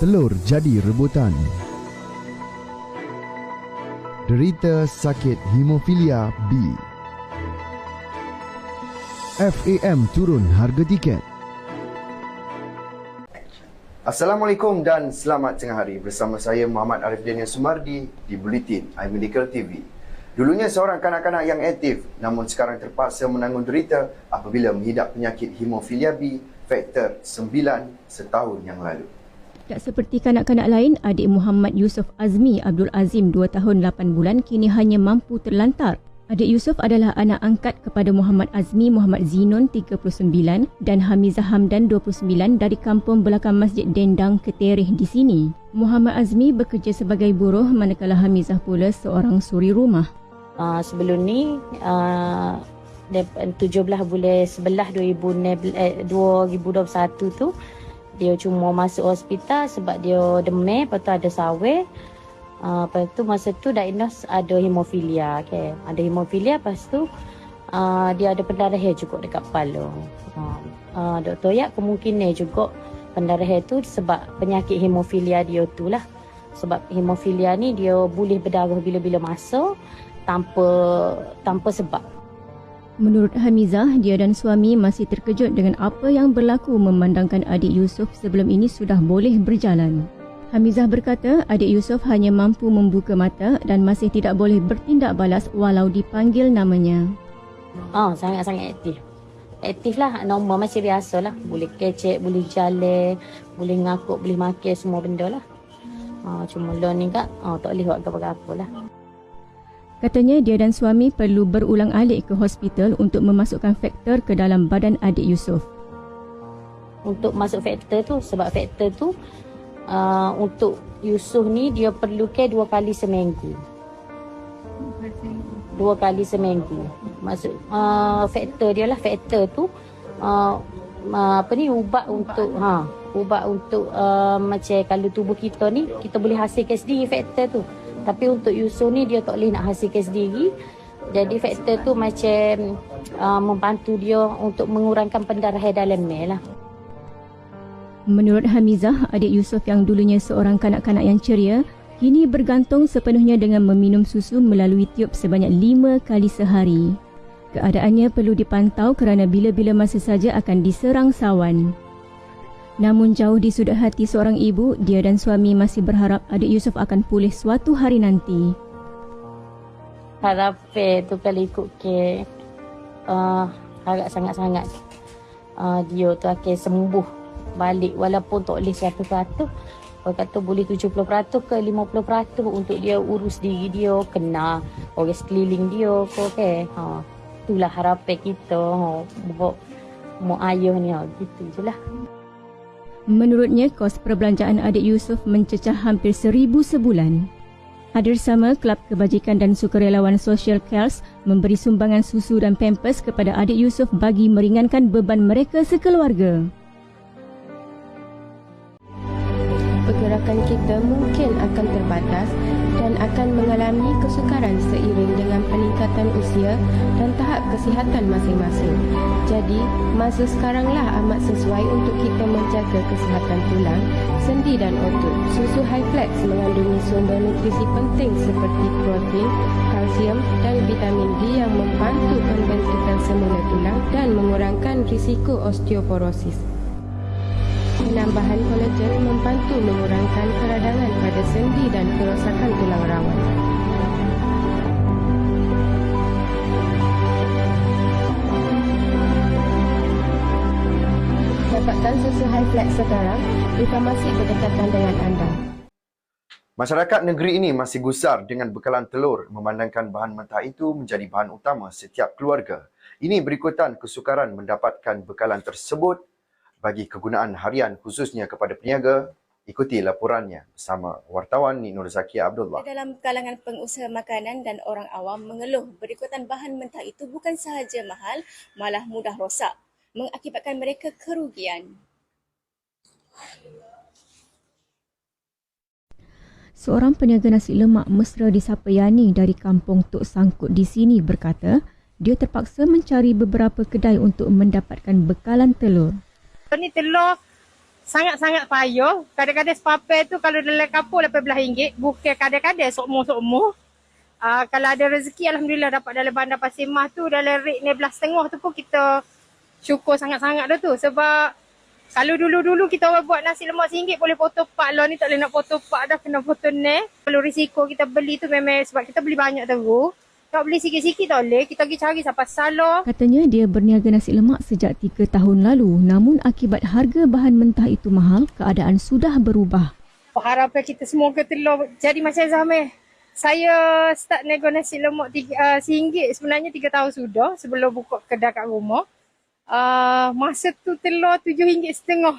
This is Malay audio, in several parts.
telur jadi rebutan. Derita sakit hemofilia B. FAM turun harga tiket. Assalamualaikum dan selamat tengah hari. Bersama saya Muhammad Arif Daniel Sumardi di Bulletin iMedical TV. Dulunya seorang kanak-kanak yang aktif, namun sekarang terpaksa menanggung derita apabila menghidap penyakit hemofilia B faktor 9 setahun yang lalu. Tak seperti kanak-kanak lain, adik Muhammad Yusof Azmi Abdul Azim 2 tahun 8 bulan kini hanya mampu terlantar. Adik Yusof adalah anak angkat kepada Muhammad Azmi Muhammad Zinon 39 dan Hamizah Hamdan 29 dari kampung belakang Masjid Dendang Ketereh di sini. Muhammad Azmi bekerja sebagai buruh manakala Hamizah pula seorang suri rumah. Sebelum ni 17 bulan 11 2021 tu dia cuma masuk hospital sebab dia demam, lepas tu ada sawir. Lepas tu masa tu diagnose ada hemofilia, okay. Ada hemofilia, lepas tu dia ada pendarahan juga dekat kepala. Doktor Yak kemungkinan juga pendarahan tu sebab penyakit hemofilia dia tu lah. Sebab hemofilia ni dia boleh berdarah bila-bila masa tanpa sebab. Menurut Hamizah, dia dan suami masih terkejut dengan apa yang berlaku memandangkan adik Yusof sebelum ini sudah boleh berjalan. Hamizah berkata adik Yusof hanya mampu membuka mata dan masih tidak boleh bertindak balas walau dipanggil namanya. Sangat-sangat aktif. Aktif lah, normal macam biasa lah. Boleh kecek, boleh jalan, boleh ngakuk, boleh makan semua benda lah. Cuma lo ni tak boleh buat apa-apa lah. Katanya dia dan suami perlu berulang-alik ke hospital untuk memasukkan faktor ke dalam badan adik Yusof. Untuk masuk faktor tu, sebab faktor tu untuk Yusof ni dia perlu ke 2 kali seminggu. 2 kali seminggu. Masuk faktor dia lah, faktor tu ubat untuk ubat untuk macam kalau tubuh kita ni kita boleh hasilkan sendiri faktor tu. Tapi untuk Yusof ni dia tak boleh nak hasilkan sendiri. Jadi faktor tu macam membantu dia untuk mengurangkan pendarahan dalam mel lah. Menurut Hamizah, adik Yusof yang dulunya seorang kanak-kanak yang ceria, kini bergantung sepenuhnya dengan meminum susu melalui tiup sebanyak 5 kali sehari. Keadaannya perlu dipantau kerana bila-bila masa saja akan diserang sawan. Namun jauh di sudut hati seorang ibu, dia dan suami masih berharap adik Yusof akan pulih suatu hari nanti. Harapan tu kalau ikut ke harap sangat-sangat dia tu akan sembuh balik walaupun tak boleh 100%. Orang kata boleh 70% ke 50% untuk dia urus diri dia, kena orang sekeliling dia ke. Itulah harapan kita mau ayah ni gitu je lah. Menurutnya, kos perbelanjaan adik Yusof mencecah hampir 1,000 sebulan. Hadir sama Kelab Kebajikan dan Sukarelawan Social Cares memberi sumbangan susu dan pampers kepada adik Yusof bagi meringankan beban mereka sekeluarga. Pergerakan kita mungkin akan terbatas dan akan mengalami kesukaran seiring dengan peningkatan usia dan tahap kesihatan masing-masing. Jadi, masa sekaranglah amat sesuai untuk kita menjaga kesihatan tulang, sendi dan otot. Susu Hi-Flex mengandungi sumber nutrisi penting seperti protein, kalsium dan vitamin D yang membantu pembentukan semula tulang dan mengurangkan risiko osteoporosis. Penambahan kolagen membantu mengurangkan keradangan pada sendi dan kerosakan tulang rawan. Dapatkan susu Hi-Flex sekarang di farmasi berdekatan dengan anda. Masyarakat negeri ini masih gusar dengan bekalan telur memandangkan bahan mentah itu menjadi bahan utama setiap keluarga. Ini berikutan kesukaran mendapatkan bekalan tersebut bagi kegunaan harian khususnya kepada peniaga. Ikuti laporannya bersama wartawan Nur Zakia Abdullah. Dalam kalangan pengusaha makanan dan orang awam mengeluh berikutan bahan mentah itu bukan sahaja mahal, malah mudah rosak, mengakibatkan mereka kerugian. Seorang peniaga nasi lemak mesra di Sapayani dari kampung Tok Sangkut di sini berkata, dia terpaksa mencari beberapa kedai untuk mendapatkan bekalan telur. Ni telur sangat-sangat payah. Kadang-kadang sepapel tu kalau dalam kapur RM18, bukan kadang-kadang sokmo-sokmo. Kalau ada rezeki, Alhamdulillah dapat dalam bandar Pasir Mas tu, dalam rate RM12.5 tu pun kita syukur sangat-sangat dah tu. Sebab kalau dulu-dulu kita orang buat nasi lemak RM1 boleh potong pak. Lah ni tak boleh nak potong pak dah, kena potong ni. Kalau risiko kita beli tu memang sebab kita beli banyak terus. Tak beli sikit-sikit tak boleh. Kita pergi cari sampai salah. Katanya dia berniaga nasi lemak sejak 3 tahun lalu. Namun akibat harga bahan mentah itu mahal, keadaan sudah berubah. Harapan kita semua ke telur jadi macam Zamir. Saya start nego nasi lemak RM1 sebenarnya 3 tahun sudah sebelum buka kedai kat rumah. Masa tu telur RM7.5.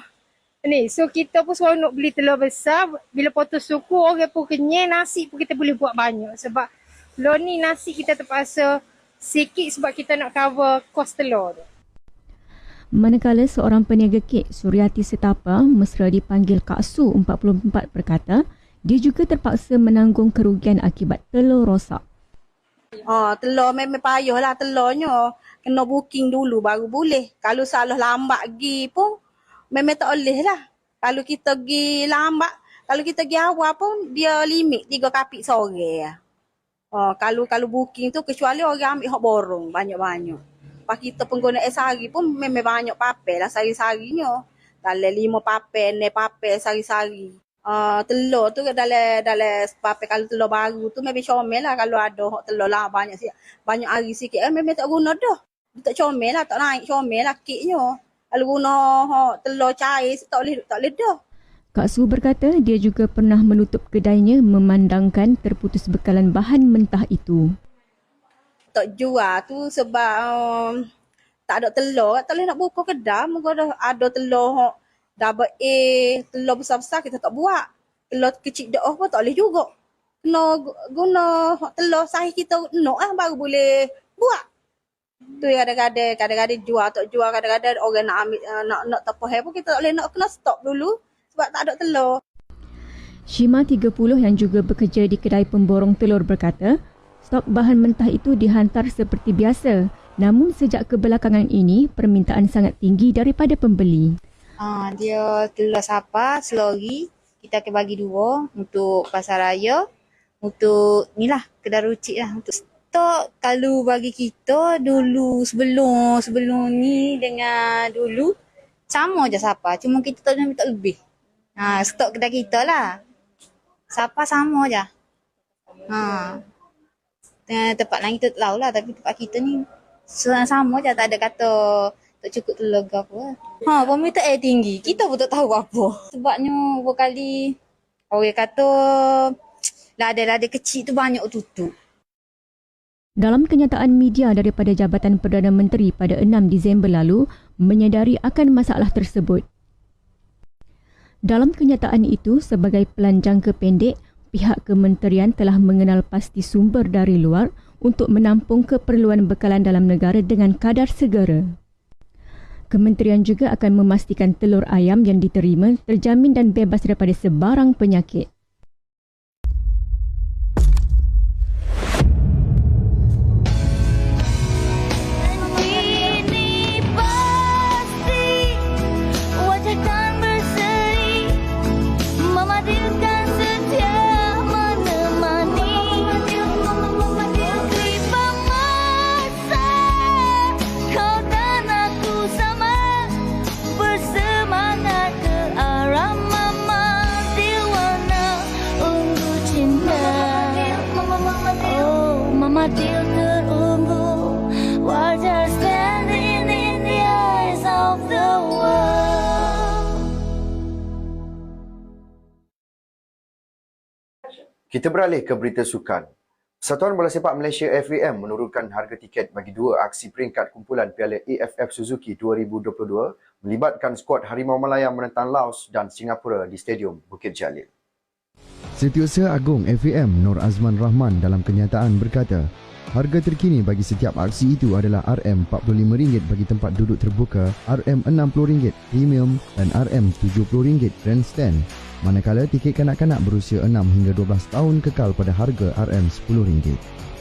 Ni, so kita pun seronok beli telur besar. Bila potong suku, orang pun kenyang, nasi pun kita boleh buat banyak. Sebab lo ni nasi kita terpaksa sikit sebab kita nak cover kos telur tu. Manakala seorang peniaga kek, Suryati Setapa, mesra dipanggil Kak Su 44 berkata, dia juga terpaksa menanggung kerugian akibat telur rosak. Telur memang payah lah telurnya. Kena booking dulu baru boleh. Kalau salah lambat pergi pun memang tak boleh lah. Kalau kita pergi lambat, kalau kita pergi awal pun dia limit 3 kapik sore lah. Kalau booking tu kecuali orang ambil hak borong banyak-banyak. Pas kita pengguna sehari pun memang banyak papel lah sehari-seharinya. Dalam 5 papel, 6 papel sehari-sehari. Telur tu dalam papel kalau telur baru tu memang comel lah. Kalau ada hak telur lah banyak hari sikit memang tak guna dah. Tak comel lah, tak naik comel lah keknya. Kalau guna hak telur cair tak boleh dah. Kak Su berkata dia juga pernah menutup kedainya memandangkan terputus bekalan bahan mentah itu. Tak jual tu sebab tak ada telur. Tak boleh nak buka kedai. Mungkin ada telur double A, telur besar-besar kita tak buat. Telur kecil dah pun tak boleh juga. Kena guna telur saiz kita nak baru boleh buat. Tu kadang-kadang jual tak jual, kadang-kadang orang nak ambil nak tepuh pun kita tak boleh nak kena stop dulu. Sebab tak ada telur. Shima 30 yang juga bekerja di kedai pemborong telur berkata, stok bahan mentah itu dihantar seperti biasa. Namun sejak kebelakangan ini, permintaan sangat tinggi daripada pembeli. Dia telur sapa, selori. Kita akan bagi 2 untuk pasar raya. Untuk ni lah, kedai rucik lah. Untuk stok kalau bagi kita dulu sebelum ni dengan dulu sama je sapa. Cuma kita tak minta lebih. Stok kedai kita lah. Sapa sama je. Tempat lain kita tak tahu lah. Tapi tempat kita ni sama je. Tak ada kata tak cukup telur ke apa. Permintaan tinggi. Kita pun tak tahu apa. Sebabnya beberapa kali orang kata lada-lada kecil tu banyak tutup. Dalam kenyataan media daripada Jabatan Perdana Menteri pada 6 Disember lalu menyedari akan masalah tersebut. Dalam kenyataan itu, sebagai pelan jangka pendek, pihak kementerian telah mengenal pasti sumber dari luar untuk menampung keperluan bekalan dalam negara dengan kadar segera. Kementerian juga akan memastikan telur ayam yang diterima terjamin dan bebas daripada sebarang penyakit. Kita beralih ke berita sukan. Persatuan Bola Sepak Malaysia FAM menurunkan harga tiket bagi 2 aksi peringkat kumpulan Piala AFF Suzuki 2022 melibatkan skuad Harimau Malaya menentang Laos dan Singapura di Stadium Bukit Jalil. Setiausaha Agung FAM Nur Azman Rahman dalam kenyataan berkata, harga terkini bagi setiap aksi itu adalah RM45 bagi tempat duduk terbuka, RM60 premium dan RM70 grandstand. Manakala tiket kanak-kanak berusia 6 hingga 12 tahun kekal pada harga RM10.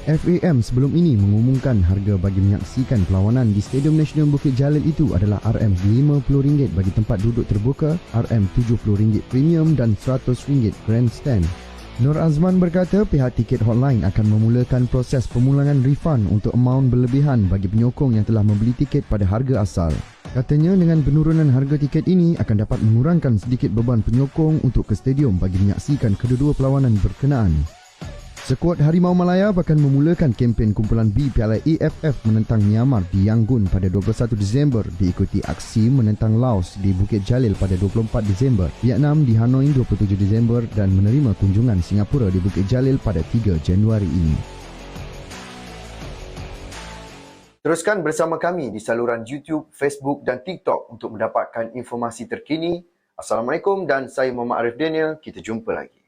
FAM sebelum ini mengumumkan harga bagi menyaksikan perlawanan di Stadium Nasional Bukit Jalil itu adalah RM50 bagi tempat duduk terbuka, RM70 premium dan RM100 grandstand. Nur Azman berkata pihak tiket hotline akan memulakan proses pemulangan refund untuk amaun berlebihan bagi penyokong yang telah membeli tiket pada harga asal. Katanya dengan penurunan harga tiket ini akan dapat mengurangkan sedikit beban penyokong untuk ke stadium bagi menyaksikan kedua-dua perlawanan berkenaan. Skuad Harimau Malaya akan memulakan kempen kumpulan B Piala AFF menentang Myanmar di Yangon pada 21 Disember diikuti aksi menentang Laos di Bukit Jalil pada 24 Disember, Vietnam di Hanoi 27 Disember dan menerima kunjungan Singapura di Bukit Jalil pada 3 Januari ini. Teruskan bersama kami di saluran YouTube, Facebook dan TikTok untuk mendapatkan informasi terkini. Assalamualaikum dan saya Muhammad Arif Daniel. Kita jumpa lagi.